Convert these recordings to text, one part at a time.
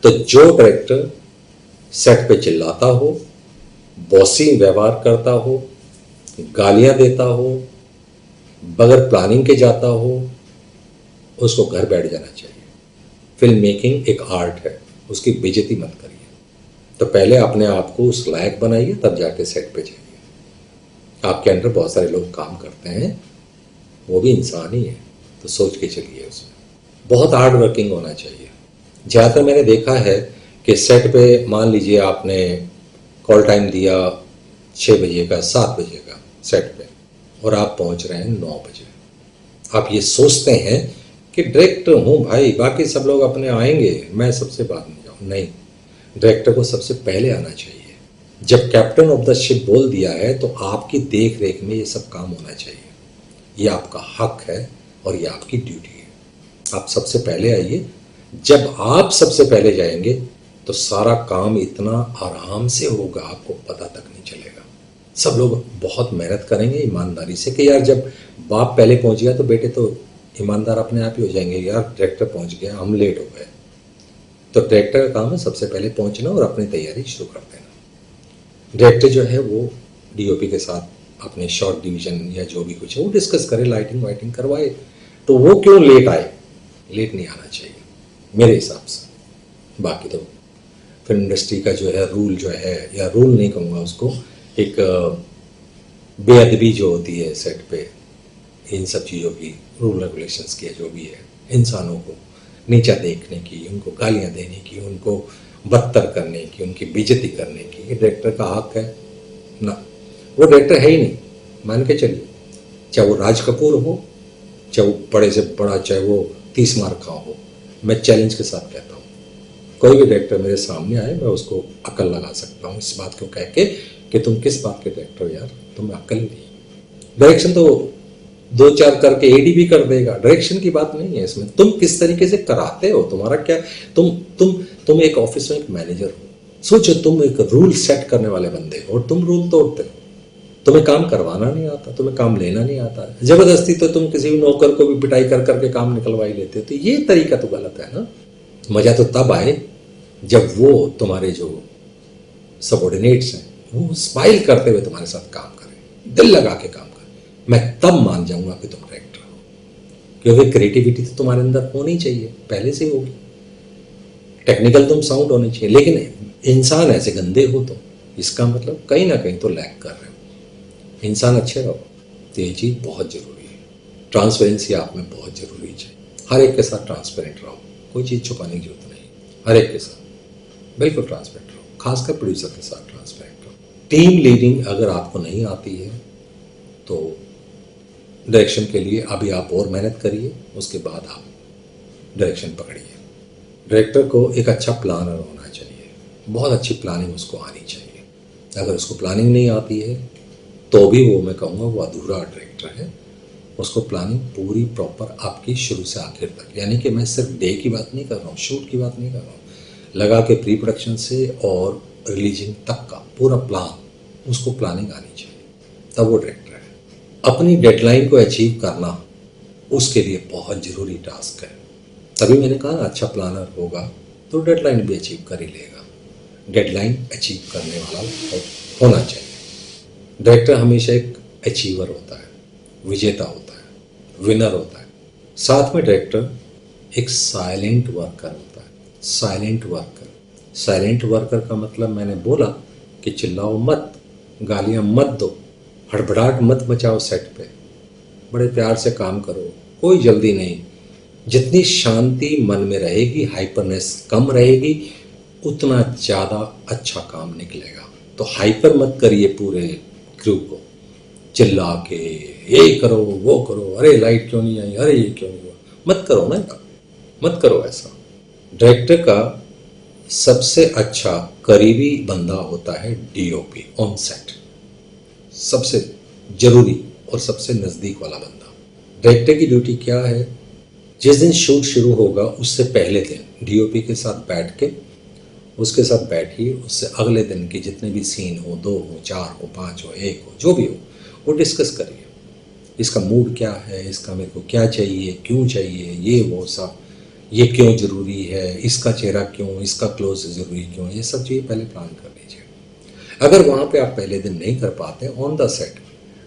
तो जो director set पे चिल्लाता हो, बॉसी व्यवहार करता हो, गालियां देता हो, बगैर प्लानिंग के जाता हो, उसको घर बैठ जाना चाहिए। फिल्म मेकिंग एक आर्ट है, उसकी बेइज्जती मत करिए। तो पहले अपने आप को उस लायक बनाइए, तब जाके सेट पे जाइए। आपके अंडर बहुत सारे लोग काम करते हैं, वो भी इंसान ही है, तो सोच के चलिए। उसमें बहुत हार्ड वर्किंग होना चाहिए। ज़्यादातर मैंने देखा है कि सेट पे मान लीजिए आपने कॉल टाइम दिया 6 बजे का, 7 बजे का सेट पे, और आप पहुंच रहे हैं 9 बजे। आप ये सोचते हैं कि डायरेक्टर हूँ भाई, बाकी सब लोग अपने आएंगे, मैं सबसे बाद में जाऊँ। नहीं, डायरेक्टर को सबसे पहले आना चाहिए। जब कैप्टन ऑफ द शिप बोल दिया है तो आपकी देख रेख में ये सब काम होना चाहिए। ये आपका हक है और ये आपकी ड्यूटी है। आप सबसे पहले आइए। जब आप सबसे पहले जाएंगे तो सारा काम इतना आराम से होगा, आपको पता तक नहीं चलेगा। सब लोग बहुत मेहनत करेंगे ईमानदारी से कि यार जब बाप पहले पहुंच गया तो बेटे तो ईमानदार अपने आप ही हो जाएंगे। यार डायरेक्टर पहुंच गया, हम लेट हो गए। तो डायरेक्टर का काम है सबसे पहले पहुंचना और अपनी तैयारी शुरू कर देना। डायरेक्टर जो है वो डीओपी के साथ अपने शॉर्ट डिवीजन या जो भी कुछ है वो डिस्कस करे, लाइटिंग वाइटिंग करवाए। तो वो क्यों लेट आए? लेट नहीं आना चाहिए मेरे हिसाब से। बाकी तो फिल्म इंडस्ट्री का जो है रूल जो है, या रूल नहीं कहूँगा उसको, एक बेअदबी जो होती है सेट पे, इन सब चीज़ों की रूल रेगुलेशंस की जो भी है, इंसानों को नीचा देखने की, उनको गालियाँ देने की, उनको बदतर करने की, उनकी बेइज्जती करने की, ये डायरेक्टर का हक है ना। वो डायरेक्टर है ही नहीं, मान के चलिए। चाहे वो राज कपूर हो, चाहे वो बड़े से बड़ा, चाहे वो 30 मार्क का हो, मैं चैलेंज के साथ कहता हूँ कोई भी डायरेक्टर मेरे सामने आए, मैं उसको अकल लगा सकता हूँ इस बात को कह के कि तुम किस बात के डायरेक्टर हो यार, तुम्हें अकल ही नहीं। डायरेक्शन तो 2-4 करके एडी भी कर देगा, डायरेक्शन की बात नहीं है इसमें। तुम किस तरीके से कराते हो, तुम्हारा क्या, तुम एक ऑफिस में एक मैनेजर हो, सोचो तुम एक रूल सेट करने वाले बंदे हो और तुम रूल तोड़ते हो। तुम्हें काम करवाना नहीं आता, तुम्हें काम लेना नहीं आता, जबरदस्ती तो तुम किसी भी नौकर को भी पिटाई कर करके काम निकलवा ही लेते हो। तो ये तरीका तो गलत है ना। मजा तो तब आए जब वो तुम्हारे जो सबॉर्डिनेट्स हैं वो स्माइल करते हुए तुम्हारे साथ काम करें, दिल लगा के काम करें। मैं तब मान जाऊंगा कि तुम डायरेक्टर हो, क्योंकि क्रिएटिविटी तो तुम्हारे अंदर होनी चाहिए, पहले से होगी। टेक्निकल तुम साउंड होने चाहिए, लेकिन इंसान ऐसे गंदे हो तो इसका मतलब कहीं ना कहीं तो लैग कर रहे हो। इंसान अच्छे रहो, तो ये चीज़ बहुत ज़रूरी है। ट्रांसपेरेंसी आप में बहुत ज़रूरी है। हर एक के साथ ट्रांसपेरेंट रहो, कोई चीज़ छुपाने की जरूरत नहीं। हर एक के साथ बिल्कुल ट्रांसपेरेंट रहो, खासकर प्रोड्यूसर के साथ ट्रांसपेरेंट रहो। टीम लीडिंग अगर आपको नहीं आती है तो डायरेक्शन के लिए अभी आप और मेहनत करिए, उसके बाद आप डायरेक्शन पकड़िए। डायरेक्टर को एक अच्छा प्लानर होना चाहिए, बहुत अच्छी प्लानिंग उसको आनी चाहिए। अगर उसको प्लानिंग नहीं आती है तो भी वो, मैं कहूँगा वो अधूरा डायरेक्टर है। उसको प्लानिंग पूरी प्रॉपर आपकी शुरू से आखिर तक, यानी कि मैं सिर्फ डे की बात नहीं कर रहा हूँ, शूट की बात नहीं कर रहा हूँ, लगा के प्री प्रोडक्शन से और रिलीजिंग तक का पूरा प्लान, उसको प्लानिंग आनी चाहिए, तब वो डायरेक्टर है। अपनी डेडलाइन को अचीव करना उसके लिए बहुत ज़रूरी टास्क है। तभी मैंने कहा ना, अच्छा प्लानर होगा तो डेडलाइन भी अचीव कर ही लेगा। डेडलाइन अचीव करने वाला होना चाहिए। डायरेक्टर हमेशा एक अचीवर होता है, विजेता होता है, विनर होता है। साथ में डायरेक्टर एक साइलेंट वर्कर होता है। साइलेंट वर्कर, साइलेंट वर्कर का मतलब मैंने बोला कि चिल्लाओ मत, गालियां मत दो, हड़बड़ाहट मत मचाओ सेट पे, बड़े प्यार से काम करो, कोई जल्दी नहीं। जितनी शांति मन में रहेगी, हाइपरनेस कम रहेगी, उतना ज़्यादा अच्छा काम निकलेगा। तो हाइपर मत करिए पूरे क्रू को, चिल्ला के ये करो वो करो, अरे लाइट क्यों नहीं आई, अरे ये क्यों नहीं हुआ, मत करो ना, मत करो ऐसा। डायरेक्टर का सबसे अच्छा करीबी बंदा होता है डीओपी ऑन सेट, सबसे जरूरी और सबसे नज़दीक वाला बंदा। डायरेक्टर की ड्यूटी क्या है? जिस दिन शूट शुरू होगा उससे पहले दिन डीओपी के साथ बैठ के, उसके साथ बैठिए, उससे अगले दिन के जितने भी सीन हो, 2 हो, 4 हो, 5 हो, 1 हो, जो भी हो, वो डिस्कस करिए। इसका मूड क्या है, इसका मेरे को क्या चाहिए, क्यों चाहिए, ये वो सब ये क्यों ज़रूरी है, इसका चेहरा क्यों, इसका क्लोज ज़रूरी क्यों, ये सब चीज़ें पहले प्लान कर लीजिए। अगर वहाँ पे आप पहले दिन नहीं कर पाते, ऑन द सेट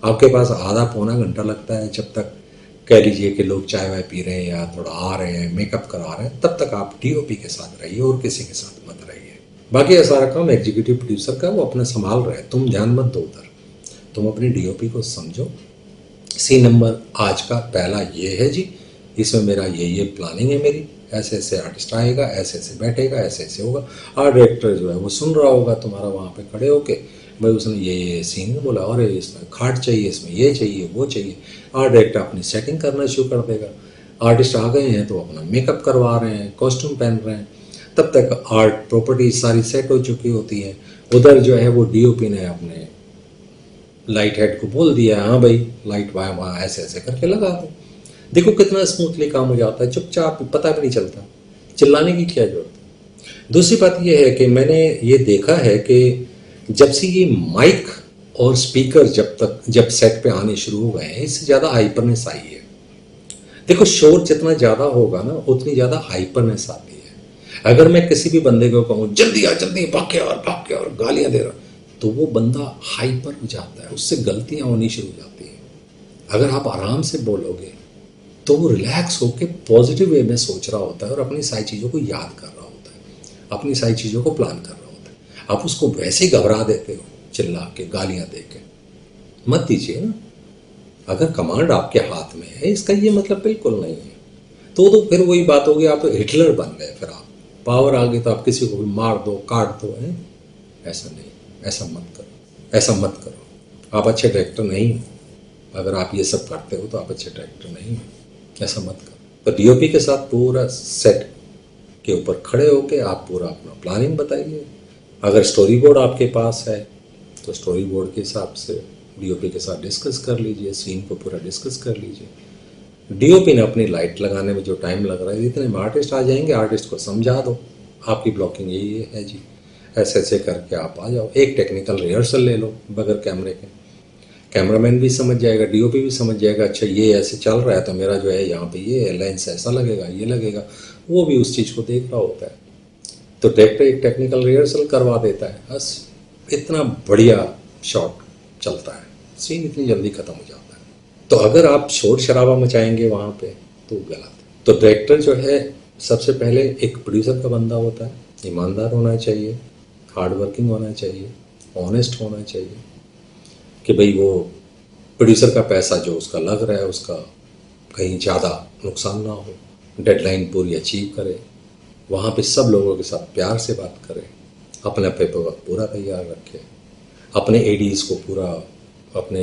आपके पास आधा पौना घंटा लगता है, जब तक कह लीजिए कि लोग चाय वाय पी रहे हैं या थोड़ा आ रहे हैं, मेकअप करा रहे हैं, तब तक आप डीओपी के साथ रहिए और किसी के साथ मत रहिए। बाकी ये सारा काम एग्जीक्यूटिव प्रोड्यूसर का, वो अपने संभाल रहे हैं, तुम ध्यान मत दो उधर, तुम अपनी डीओपी को समझो। सी नंबर आज का पहला ये है जी, इसमें मेरा ये प्लानिंग है मेरी, ऐसे ऐसे आर्टिस्ट आएगा, ऐसे ऐसे बैठेगा, ऐसे ऐसे होगा। आर्ट डायरेक्टर जो है वो सुन रहा होगा तुम्हारा वहाँ पे खड़े होके, भाई उसने ये सीन बोला, और इसमें खाट चाहिए, इसमें ये चाहिए, वो चाहिए। आर्ट डायरेक्टर अपनी सेटिंग करना शुरू कर देगा। आर्टिस्ट आ गए हैं तो अपना मेकअप करवा रहे हैं, कॉस्ट्यूम पहन रहे हैं, तब तक आर्ट प्रॉपर्टी सारी सेट हो चुकी होती है। उधर जो है वो डीओपी ने अपने लाइट हेड को बोल दिया, हाँ भाई लाइट वहाँ ऐसे ऐसे करके लगा दो। देखो कितना स्मूथली काम हो जाता है, चुपचाप, पता भी नहीं चलता, चिल्लाने की क्या जरूरत है। दूसरी बात यह है कि मैंने ये देखा है कि जब से ये माइक और स्पीकर जब सेट पे आने शुरू हो गए हैं, इससे ज़्यादा हाइपरनेस आई है। देखो शोर जितना ज़्यादा होगा ना, उतनी ज़्यादा हाइपरनेस आती है। अगर मैं किसी भी बंदे को कहूँ जल्दी आ, जल्दी भाग के और गालियाँ दे रहा, तो वो बंदा हाइपर हो जाता है, उससे गलतियाँ होनी शुरू हो जाती हैं। अगर आप आराम से बोलोगे तो वो रिलैक्स होकर पॉजिटिव वे में सोच रहा होता है और अपनी सारी चीज़ों को याद कर रहा होता है, अपनी सारी चीज़ों को प्लान कर रहा होता है। आप उसको वैसे ही घबरा देते हो, चिल्ला के, गालियाँ दे के, मत दीजिए ना। अगर कमांड आपके हाथ में है, इसका ये मतलब बिल्कुल नहीं है। तो फिर वही बात होगी, आप हिटलर बन गए, फिर आप पावर आ गई तो आप किसी को भी मार दो, काट दो, है। ऐसा नहीं, ऐसा मत करो, ऐसा मत करो। आप अच्छे डायरेक्टर नहीं हो। अगर आप ये सब करते हो तो आप अच्छे डायरेक्टर नहीं हो, ऐसा मत करो। तो डीओपी के साथ पूरा सेट के ऊपर खड़े होके आप पूरा अपना प्लानिंग बताइए। अगर स्टोरी बोर्ड आपके पास है तो स्टोरी बोर्ड के हिसाब से डीओपी के साथ डिस्कस कर लीजिए, सीन को पूरा डिस्कस कर लीजिए। डीओपी ने अपनी लाइट लगाने में जो टाइम लग रहा है, इतने में आर्टिस्ट आ जाएंगे, आर्टिस्ट को समझा दो आपकी ब्लॉकिंग यही है जी, ऐसे ऐसे करके आप आ जाओ। एक टेक्निकल रिहर्सल ले लो बगैर कैमरे के, कैमरामैन भी समझ जाएगा, डीओपी भी समझ जाएगा, अच्छा ये ऐसे चल रहा है तो मेरा जो है यहाँ पे ये लेंस ऐसा लगेगा, ये लगेगा, वो भी उस चीज़ को देख रहा होता है। तो डायरेक्टर एक टेक्निकल रिहर्सल करवा देता है, बस इतना बढ़िया शॉट चलता है, सीन इतनी जल्दी ख़त्म हो जाता है। तो अगर आप शोर शराबा मचाएंगे वहाँ पे तो गलत है। तो डायरेक्टर जो है सबसे पहले एक प्रोड्यूसर का बंदा होता है, ईमानदार होना चाहिए, हार्ड वर्किंग होना चाहिए, ऑनेस्ट होना चाहिए कि भाई वो प्रोड्यूसर का पैसा जो उसका लग रहा है उसका कहीं ज़्यादा नुकसान ना हो, डेडलाइन पूरी अचीव करे, वहाँ पे सब लोगों के साथ प्यार से बात करे, अपना पेपर वर्क पूरा तैयार रखे, अपने एडीज़ को पूरा, अपने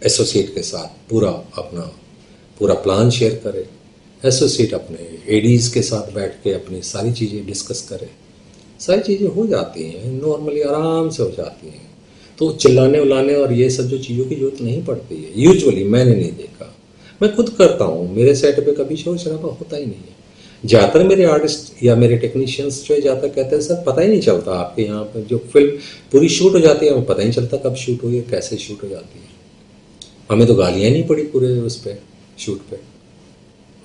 एसोसिएट के साथ पूरा अपना पूरा प्लान शेयर करे, एसोसिएट अपने एडीज़ के साथ बैठ के अपनी सारी चीज़ें डिस्कस करे। सारी चीज़ें हो जाती हैं नॉर्मली, आराम से हो जाती हैं। तो चिल्लाने उलाने और ये सब जो चीज़ों की जरूरत नहीं पड़ती है यूजुअली, मैंने नहीं देखा, मैं खुद करता हूँ, मेरे सेट पे कभी शोर शराबा होता ही नहीं है। ज़्यादातर मेरे आर्टिस्ट या मेरे टेक्नीशियंस जो है ज़्यादा कहते हैं सर पता ही नहीं चलता, आपके यहाँ पर जो फिल्म पूरी शूट हो जाती है हमें पता ही नहीं चलता कब शूट हुई है, कैसे शूट हो जाती है। हमें तो गालियाँ नहीं पड़ी पूरे उस पर शूट पे,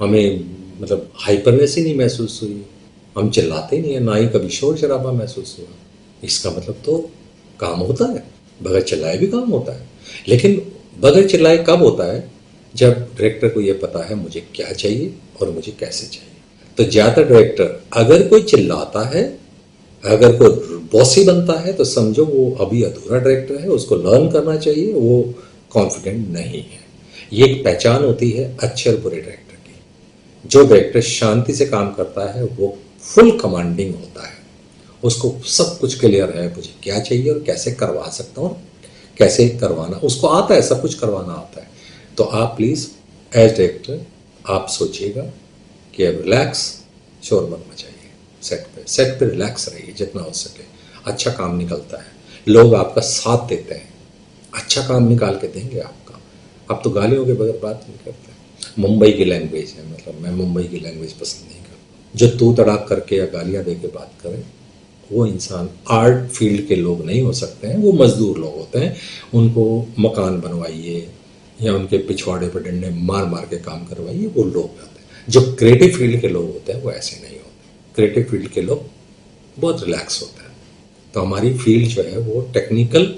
हमें मतलब हाइपरनेस ही नहीं महसूस हुई, हम चिल्लाते ही नहीं है, ना ही कभी शोर शराबा महसूस हुआ। इसका मतलब तो काम होता है, बगैर चिल्लाए भी काम होता है। लेकिन बगैर चिल्लाए कब होता है? जब डायरेक्टर को ये पता है मुझे क्या चाहिए और मुझे कैसे चाहिए। तो ज़्यादातर डायरेक्टर अगर कोई चिल्लाता है, अगर कोई बॉसी बनता है, तो समझो वो अभी अधूरा डायरेक्टर है, उसको लर्न करना चाहिए, वो कॉन्फिडेंट नहीं है। ये एक पहचान होती है अच्छे और बुरे डायरेक्टर की। जो डायरेक्टर शांति से काम करता है वो फुल कमांडिंग होता है, उसको सब कुछ क्लियर है, मुझे क्या चाहिए और कैसे करवा सकता हूँ, कैसे करवाना उसको आता है, सब कुछ करवाना आता है। तो आप प्लीज़ एज डायरेक्टर आप सोचिएगा कि अब रिलैक्स, शोर मत मचाइए, सेट पे रिलैक्स रहिए जितना हो सके। अच्छा काम निकलता है, लोग आपका साथ देते हैं, अच्छा काम निकाल के देंगे आपका। अब तो गालियों के बगैर बात नहीं करते। मुंबई की लैंग्वेज है, मतलब मैं मुंबई की लैंग्वेज पसंद नहीं करता। जो तू तड़ाक करके या गालियाँ दे के बात करें वो इंसान आर्ट फील्ड के लोग नहीं हो सकते हैं, वो मजदूर लोग होते हैं। उनको मकान बनवाइए या उनके पिछवाड़े पर डंडे मार मार के काम करवाइए, वो लोग होते हैं। जो क्रिएटिव फील्ड के लोग होते हैं वो ऐसे नहीं होते। क्रिएटिव फील्ड के लोग बहुत रिलैक्स होते हैं। तो हमारी फील्ड जो है वो टेक्निकल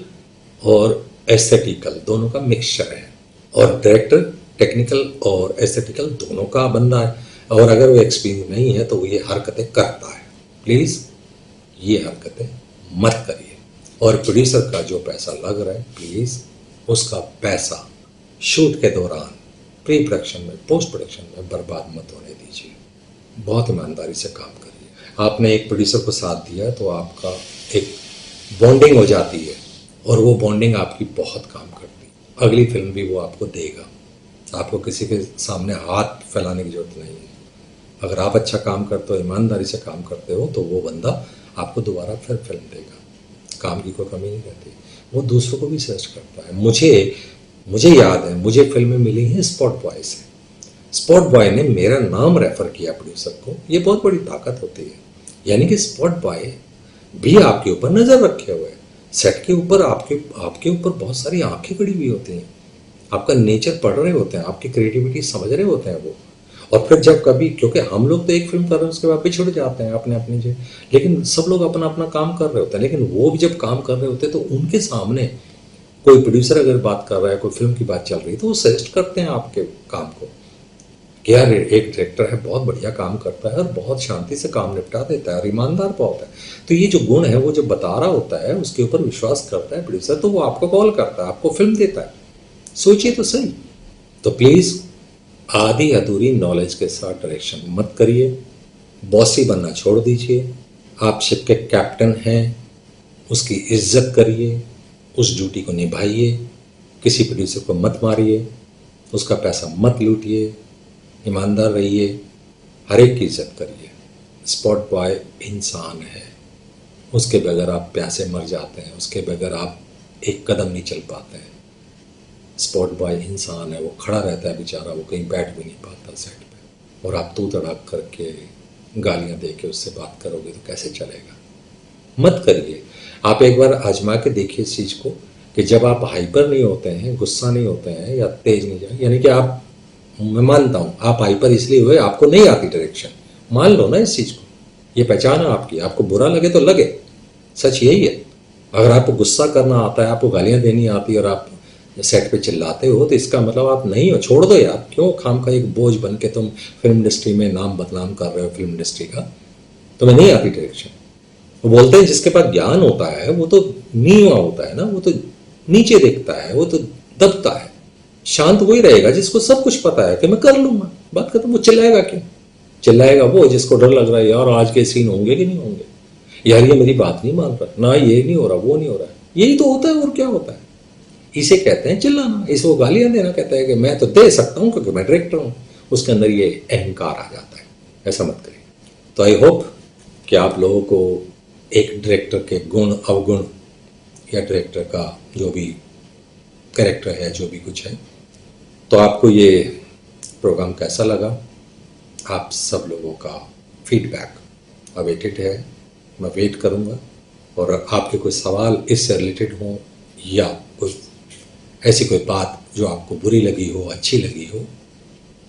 और एस्थेटिकल दोनों का मिक्सचर है, और डायरेक्टर टेक्निकल और एस्थेटिकल दोनों का बंदा है, और अगर वो एक्सपीरियंस नहीं है तो वो ये हरकतें करता है। प्लीज़ ये हरकतें मत करिए। और प्रोड्यूसर का जो पैसा लग रहा है प्लीज़ उसका पैसा शूट के दौरान, प्री प्रोडक्शन में, पोस्ट प्रोडक्शन में बर्बाद मत होने दीजिए। बहुत ईमानदारी से काम करिए। आपने एक प्रोड्यूसर को साथ दिया तो आपका एक बॉन्डिंग हो जाती है, और वो बॉन्डिंग आपकी बहुत काम करती है। अगली फिल्म भी वो आपको देगा। आपको किसी के सामने हाथ फैलाने की जरूरत नहीं है। अगर आप अच्छा काम करते हो, ईमानदारी से काम करते हो, तो वो बंदा आपको दोबारा फिर फिल्म देगा। काम की कोई कमी नहीं रहती। वो दूसरों को भी सजेस्ट करता है। मुझे याद है, मुझे फिल्में मिली हैं स्पॉट बॉय से। स्पॉट बॉय ने मेरा नाम रेफर किया प्रोड्यूसर को। ये बहुत बड़ी ताकत होती है। यानी कि स्पॉट बॉय भी आपके ऊपर नजर रखे हुए है। सेट के ऊपर आपके ऊपर बहुत सारी आंखें गड़ी हुई होती हैं। आपका नेचर पढ़ रहे होते हैं, आपकी क्रिएटिविटी समझ रहे होते हैं वो। और फिर जब कभी, क्योंकि हम लोग तो एक फिल्म कर रहे हैं उसके बाद बिछुड़ जाते हैं अपने अपने जो, लेकिन सब लोग अपना अपना काम कर रहे होते हैं। लेकिन वो भी जब काम कर रहे होते हैं तो उनके सामने कोई प्रोड्यूसर अगर बात कर रहा है, कोई फिल्म की बात चल रही है, तो वो सजेस्ट करते हैं आपके काम को कि यार एक डायरेक्टर है, बहुत बढ़िया काम करता है और बहुत शांति से काम निपटा देता है और ईमानदार बहुत है। तो ये जो गुण है वो जो बता रहा होता है, उसके ऊपर विश्वास करता है प्रोड्यूसर, तो वो आपको कॉल करता है, आपको फिल्म देता है। सोचिए तो सही। तो प्लीज़ आधी अधूरी नॉलेज के साथ डायरेक्शन मत करिए। बॉसी बनना छोड़ दीजिए। आप शिप के कैप्टन हैं, उसकी इज्जत करिए, उस ड्यूटी को निभाइए। किसी प्रोड्यूसर को मत मारिए, उसका पैसा मत लूटिए, ईमानदार रहिए, हर एक की इज्जत करिए। स्पॉट बॉय इंसान है, उसके बगैर आप प्यासे मर जाते हैं, उसके बगैर आप एक कदम नहीं चल पाते हैं। स्पॉट बॉय इंसान है, वो खड़ा रहता है बेचारा, वो कहीं बैठ भी नहीं पाता सेट पे, और आप तू तड़ाक करके गालियां दे के उससे बात करोगे तो कैसे चलेगा। मत करिए। आप एक बार आजमा के देखिए इस चीज़ को कि जब आप हाइपर नहीं होते हैं, गुस्सा नहीं होते हैं या तेज नहीं जाए, यानी कि आप, मैं मानता हूँ आप हाइपर इसलिए हुए, आपको नहीं आती डायरेक्शन, मान लो ना इस चीज़ को, ये पहचान है आपकी। आपको बुरा लगे तो लगे, सच यही है। अगर आपको गुस्सा करना आता है, आपको गालियाँ देनी आती है और आप सेट पे चिल्लाते हो, तो इसका मतलब आप नहीं हो। छोड़ दो यार, क्यों खाम का एक बोझ बन के तुम फिल्म इंडस्ट्री में नाम बदनाम कर रहे हो फिल्म इंडस्ट्री का। तुम्हें नहीं आती डायरेक्शन। वो बोलते हैं जिसके पास ज्ञान होता है वो तो नीवा होता है ना, वो तो नीचे देखता है, वो तो दबता है। शांत वही रहेगा जिसको सब कुछ पता है कि मैं कर लूंगा, बात खत्म। वो चिल्लाएगा क्यों? चिल्लाएगा वो जिसको डर लग रहा है, यार आज के सीन होंगे कि नहीं होंगे, यार ये मेरी बात नहीं मान रहा, ना ये नहीं हो रहा, वो नहीं हो रहा है। यही तो होता है, और क्या होता है। इसे कहते हैं चिल्लाना, इसको गालियां देना। कहता है कि मैं तो दे सकता हूं क्योंकि मैं डायरेक्टर हूं। उसके अंदर ये अहंकार आ जाता है। ऐसा मत करिए। तो आई होप कि आप लोगों को एक डायरेक्टर के गुण अवगुण, या डायरेक्टर का जो भी कैरेक्टर है, जो भी कुछ है, तो आपको ये प्रोग्राम कैसा लगा। आप सब लोगों का फीडबैक अवेटेड है, मैं वेट करूंगा। और आपके कोई सवाल इससे रिलेटेड हो, या कोई ऐसी कोई बात जो आपको बुरी लगी हो, अच्छी लगी हो,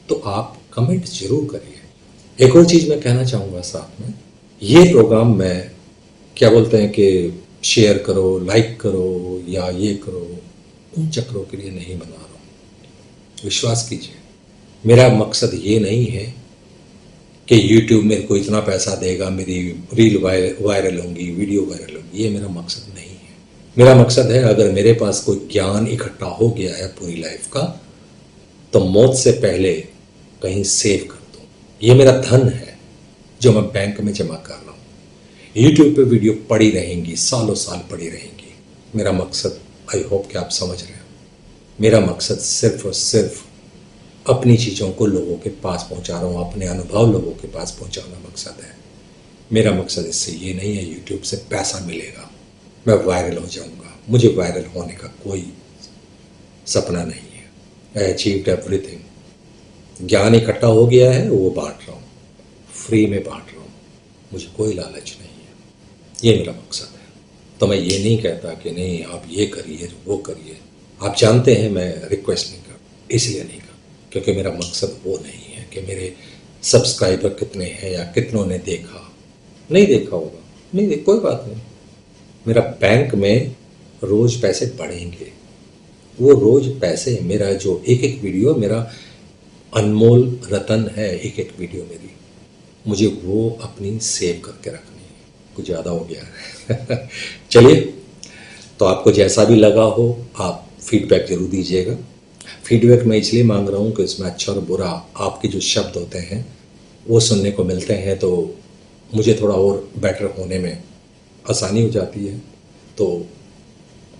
तो आप कमेंट जरूर करिए। एक और चीज़ मैं कहना चाहूँगा साथ में, ये प्रोग्राम मैं क्या बोलते हैं कि शेयर करो, लाइक करो या ये करो, उन चक्रों के लिए नहीं बना रहा हूँ। विश्वास कीजिए, मेरा मकसद ये नहीं है कि YouTube मेरे को इतना पैसा देगा, मेरी रील वायरल होंगी, वीडियो वायरल होंगी। ये मेरा मकसद नहीं है। मेरा मकसद है अगर मेरे पास कोई ज्ञान इकट्ठा हो गया है पूरी लाइफ का, तो मौत से पहले कहीं सेव कर दूँ। ये मेरा धन है जो मैं बैंक में जमा कर रहा हूँ। YouTube पे वीडियो पड़ी रहेंगी, सालों साल पड़ी रहेंगी। मेरा मकसद, आई होप कि आप समझ रहे हो, मेरा मकसद सिर्फ और सिर्फ अपनी चीज़ों को लोगों के पास पहुंचा रहा हूँ, अपने अनुभव लोगों के पास पहुंचाना मकसद है। मेरा मकसद इससे ये नहीं है YouTube से पैसा मिलेगा, मैं वायरल हो जाऊंगा। मुझे वायरल होने का कोई सपना नहीं है। आई अचीव्ड एवरीथिंग। ज्ञान इकट्ठा हो गया है, वो बांट रहा हूँ, फ्री में बांट रहा हूँ। मुझे कोई लालच नहीं है। ये मेरा मकसद है। तो मैं ये नहीं कहता कि नहीं आप ये करिए, वो करिए। आप जानते हैं मैं रिक्वेस्ट नहीं करता, इसलिए नहीं करता क्योंकि मेरा मकसद वो नहीं है कि मेरे सब्सक्राइबर कितने हैं या कितनों ने देखा, नहीं देखा होगा, नहीं देख, कोई बात नहीं। मेरा बैंक में रोज पैसे बढ़ेंगे। वो रोज पैसे, मेरा जो एक एक वीडियो मेरा अनमोल रतन है, एक एक वीडियो मेरी, मुझे वो अपनी सेव करके रखनी है। कुछ ज़्यादा हो गया है चलिए, तो आपको जैसा भी लगा हो आप फीडबैक जरूर दीजिएगा। फीडबैक मैं इसलिए मांग रहा हूँ कि इसमें अच्छा और बुरा आपके जो शब्द होते हैं वो सुनने को मिलते हैं, तो मुझे थोड़ा और बेटर होने में आसानी हो जाती है। तो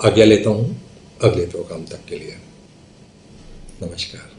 आज्ञा लेता हूँ अगले प्रोग्राम तक के लिए। नमस्कार।